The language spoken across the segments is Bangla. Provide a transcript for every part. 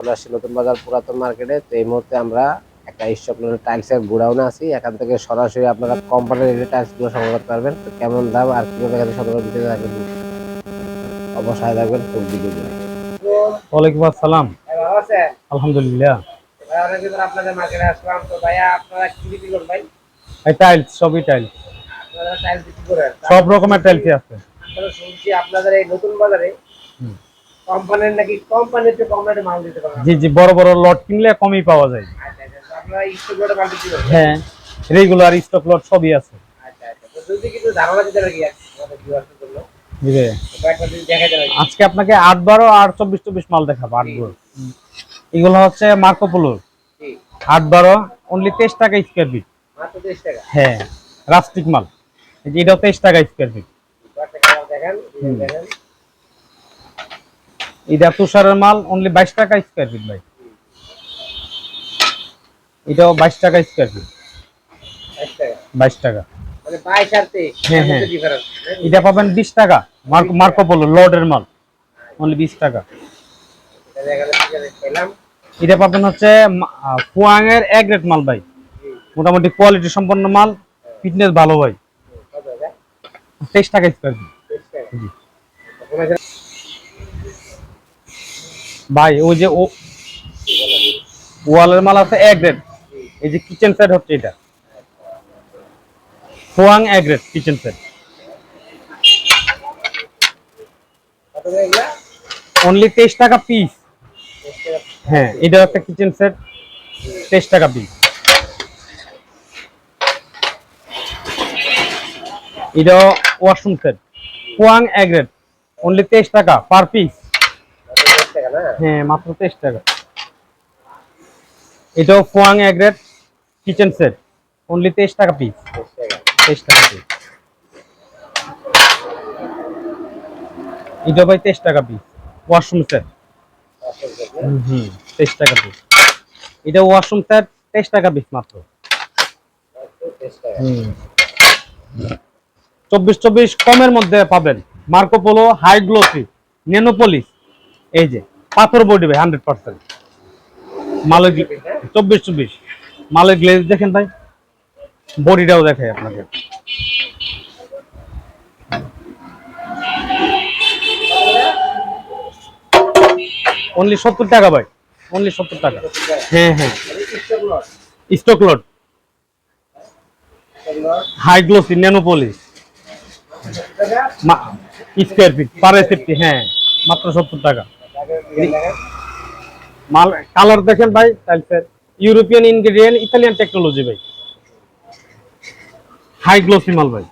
চলে আসছি নতুন বাজার পুরাতন মার্কেটে। তো এই মুহূর্তে আমরা একটা স্টক টাইলসের গোডাউনে আছি। এখান থেকে সরাসরি আপনারা কোম্পানির টাইলস গুলো সংগ্রহ করতে পারবেন। তো কেমন দাম আর কিভাবে এখানে সংগ্রহ দিতে থাকবেন অবশ্যই থাকবেন ফুল ভিডিও জুড়ে। ওয়ালাইকুম আসসালাম। ভালো আছেন? আলহামদুলিল্লাহ। অনেকদিন পর আপনাদের মার্কেটে আসলাম। তো ভাইয়া আপনারা কি বিক্রি করেন ভাই? এই টাইলস, সবই টাইলস, আপনারা টাইলস বিক্রি করেন? সব রকমের টাইলসই আছে। আপনারা শুনছি আপনাদের এই নতুন বাজারে হুম। কোম্পানির নাকি কোম্পানিতে কম রেটে মাল দিতে পারেন। জি জি, বড় বড় লট কিনলে কমই পাওয়া যায়। আচ্ছা আচ্ছা। তো আপনারা স্টক লটে মাল বিক্রি করেন? হ্যাঁ, রেগুলার স্টক লট সবই আছে। আচ্ছা আচ্ছা। তো যদি কিছু ধারণা দিতে পারি আমাদের ভিউয়ারদের জন্য, জি ভাই। তো কয়েকটা যদি দেখাই দেন। আজকে আপনাকে 8-12 আর 24-24 মাল দেখাবো। 8-12 এগুলো হচ্ছে মার্কো পোলোর। জি। 8-12 অনলি 23 টাকা স্কয়ার ফিট। মাত্র 23 টাকা। হ্যাঁ, রাস্টিক মাল। এই যে এটাও 23 টাকা স্কয়ার ফিট। কয়েকটা কালার দেখেন, দেখেন। এটা তুষারের মাল অনলি 22 টাকা স্কয়ার ফিট ভাই। এটাও 22 টাকা স্কয়ার ফিট। 22 টাকা। 22 টাকা। মানে 22 আর 23 হ্যাঁ এর হ্যাঁ, মধ্যে ডিফারেন্স। এটা পাবেন 20 টাকা। মার্কো পোলো লর্ডের মাল অনলি 20 টাকা। এটা দেখালে ঠিক আছে পেলাম। এটা পাবেন হচ্ছে ফুয়াং এর এক গ্রেড মাল ভাই। মোটামুটি কোয়ালিটি সম্পন্ন মাল, ফিটনেস ভালো ভাই। কত টাকা? 23 টাকা স্কয়ার ফিট। 23 টাকা। জি ওখানে আছে ভাই, ওই যে ওয়ালের মাল আছে এক গ্রেড। এই যে কিচেন সেট হচ্ছে এটা ফুয়াং এক গ্রেড কিচেন সেট কত টাকা এগুলা? অনলি 23 টাকা পিস। 23 টাকা। হ্যাঁ, এটা একটা কিচেন সেট 23 টাকা পিস। এটা ওয়াশরুম সেট ফুয়াং এক গ্রেড অনলি 23 টাকা পার পিস। মাত্র 23 টাকা না? হ্যাঁ, মাত্র 23 টাকা। এটাও ফুয়াং এক গ্রেড কিচেন সেট অনলি 23 টাকা পিস। 23 টাকা। 23 টাকা পিস। এটা ভাই 23 টাকা পিস ওয়াশরুম সেট। আসল কথা। 23 টাকা পিস। এটা ওয়াশরুম সেট 23 টাকা পিস মাত্র। মাত্র 23 টাকা। 24-24 কমের মধ্যে পাবেন। Marco Polo high glossy nano polish. এই যে পাথর বডি ভাই 100%। মালের 24-24 মালের গ্লেজ দেখেন ভাই, বডিটাও দেখাই আপনাকে। অনলি 70 টাকা ভাই, অনলি 70 টাকা। হ্যাঁ হ্যাঁ, stock lot. Stock lot stock lot. High glossy nano polish টাকা। Square feet per safety. হ্যাঁ, মাত্র 70 টাকা। দেখেন। মাল কালার দেখেন ভাই, টাইলসের ইউরোপিয়ান ইনগ্রেডিয়েন্ট ইতালিয়ান টেকনোলজি ভাই, হাই গ্লোসি মাল ভাই।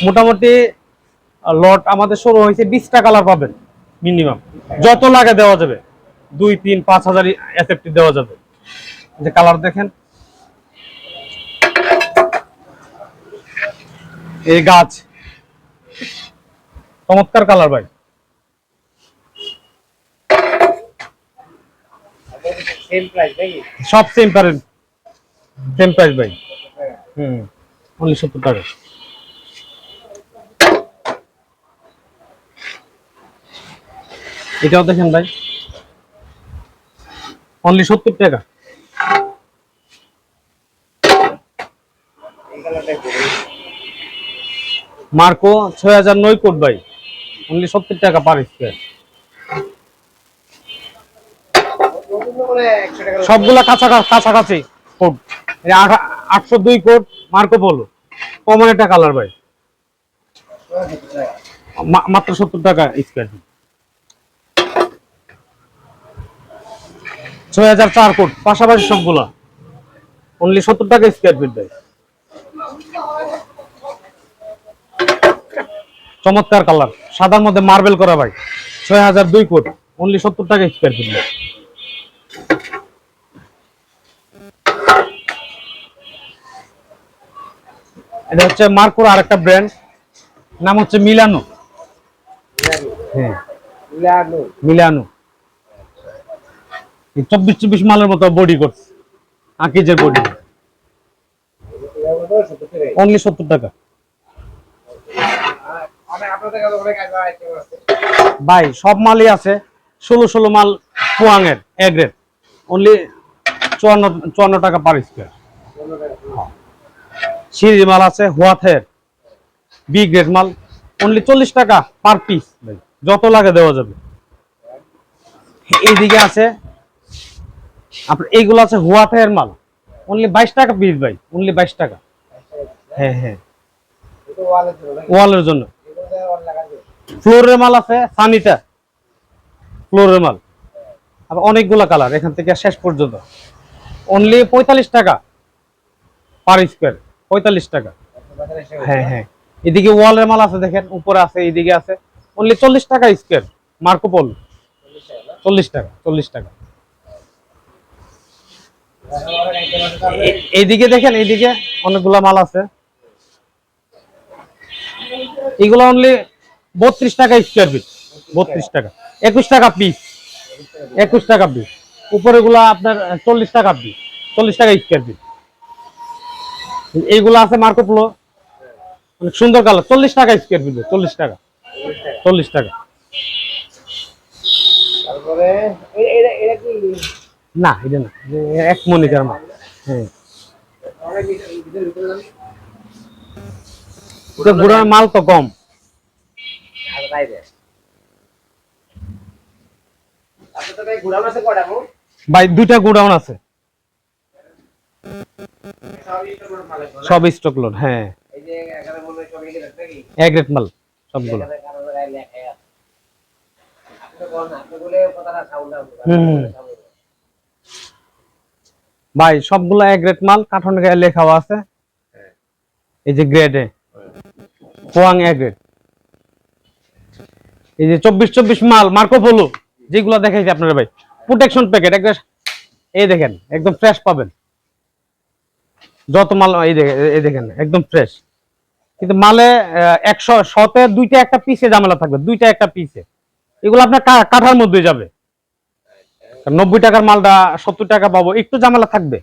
মোটামুটি লট আমাদের শুরু হয়েছে 20টা কালার পাবেন মিনিমাম, যত লাগে দেওয়া যাবে। 2-3-5 হাজার এসএফটি দেওয়া যাবে। যে কালার দেখেন, এই গাছ চমৎকার কালার ভাই। সেম প্রাইস নাকি? সব সেম প্রাইস ভাই। অনলি 70 টাকা। এটাও দেখেন ভাই, অনলি 70 টাকা। এই কালারটাই বলি। মার্কো 6009 কোট ভাই, অনলি 70 টাকা পার স্কয়ার। নতুন করে 100 টাকা। সবগুলা কাছাকাছি coat. 802 coat Marco Polo, common একটা কালার ভাই। মাত্র 70 টাকা স্কয়ার ফিট। 6004 কোট পাশাপাশি সবগুলা অনলি 70 টাকা স্কয়ার ফিট ভাই। চমৎকার কালার, সাদার মধ্যে মার্বেল করা ভাই। 6002 কোট অনলি 70 টাকা স্কয়ার ফিট ভাই। এটা হচ্ছে মার্কোর আরেকটা ব্র্যান্ড, নাম হচ্ছে মিলানো। হ্যাঁ, মিলানো। মিলানো 24-24 মালের মতো বডি করছে, আকিজের বডি। অনলি 70 টাকা। ভাই সব মালই আছে, 16 মাল পোয়াং এর এ গ্রেড, অনলি 54 টাকা পার স্কয়ার। সিরিজ মাল আছে হোয়াথের বি গ্রেড মাল, অনলি 40 টাকা পার পিস, ভাই যত লাগে দেওয়া যাবে। এইদিকে আছে আপনার এইগুলো আছে হোয়াথের মাল, অনলি 22 টাকা পিস ভাই, অনলি 22 টাকা। হ্যাঁ হ্যাঁ, ওয়ালের জন্য। ফ্লোরের মাল আছে সানিটা, ফ্লোরের মাল আবার অনেকগুলা কালার এখান থেকে শেষ পর্যন্ত, অনলি 45 টাকা পার স্কয়ার, 45 টাকা। হ্যাঁ হ্যাঁ, এদিকে ওয়ালের মাল আছে দেখেন, উপরে আছে, এইদিকে আছে, অনলি 40 টাকা স্কয়ার। মার্কোপল 40 টাকা, 40 টাকা। এইদিকে দেখেন, এইদিকে অনেকগুলা মাল আছে, এগুলো অনলি 32 টাকা স্কয়ার ফিট, 32 টাকা, 21 টাকা পিস, 21 টাকা পিস। উপরে গুলা আপনার 40 টাকা পিস, 40 টাকা স্কয়ার ফিট। এইগুলো আছে মার্কোপোলো, অনেক সুন্দর কালার, 40 টাকা স্কয়ার ফিট, 40 টাকা, 40 টাকা। তারপরে এটা কি না এটা না, এক মনিকার মাল। হ্যাঁ, গুড়ার মাল তো কম ভাই, 2টা গোডাউন আছে, সব স্টক লোড। হ্যাঁ, এক রেট মাল সবগুলো। ভাই সবগুলো এক রেট মাল, কার্টুনের গায়ে লেখাও আছে, এই যে গ্রেডে পোয়াং এক গ্রেড। এই যে 24 মাল মার্কোপোলো যেগুলো দেখাইছি আপনারা ভাই, প্রোটেকশন প্যাকেট একদম, এই দেখেন একদম ফ্রেশ পাবেন যত মাল, এই দেখেন একদম ফ্রেশ। কিন্তু মালে 100 2টা একটা পিসে ঝামেলা থাকবে, 2টা একটা পিসে, এগুলো আপনার কাঠার মধ্যে যাবে। 90 টাকার মালটা 70 টাকা পাবো, একটু ঝামেলা থাকবে,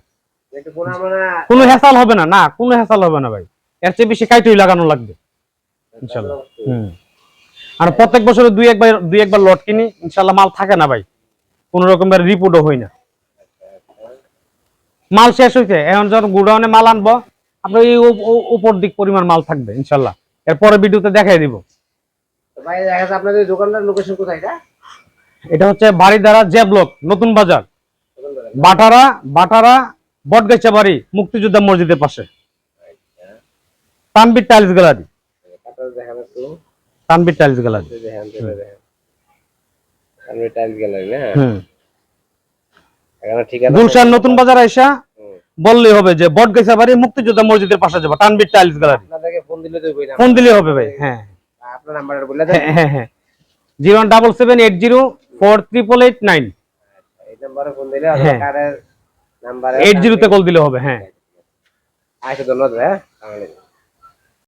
কোনো হেসাল হবে না, না কোনো হেসাল হবে না ভাই, এর চেয়ে বেশি কাইটই লাগানো লাগবে ইনশাআল্লাহ। আর প্রত্যেক বছরে দুই একবার লট কিনি, ইনশাআল্লাহ মাল থাকে না ভাই, কোন রকমের রিপোর্টও হয় না। মাল শেষ হয়েছে, এখন যখন গোডাউনে মাল আনবো আপনার এই উপর দিক পরিমাণ মাল থাকবে ইনশাআল্লাহ, এরপরে ভিডিওতে দেখাই দিব। ভাই দেখা যাচ্ছে আপনাদের দোকানটার লোকেশন কোথায়? এটা হচ্ছে বাড়িধারা জে ব্লক, নতুন বাজার, বাটারা বটগাছা বাড়ি, মুক্তিযোদ্ধা মসজিদের পাশে, Tanvir tiles gallery. Tanvir tiles gallery, Tanvir tiles gallery না? গুলশান নতুন বাজার আইসা বললেই হবে যে বটগাছা বাড়ি, মুক্তিযোদ্ধা মসজিদের পাশে যাবো, তানবীর টাইলস গ্যালারি। আপনাদেরকে ফোন দিলে হবে ভাই। হ্যাঁ, আপনার নাম্বারটা বলে দেন। হ্যাঁ হ্যাঁ, 077804889, এই নম্বরে ফোন দিলে হবে, কারের নাম্বারে 80 তে কল দিলে হবে। হ্যাঁ, আচ্ছা, ধন্যবাদ ভাই।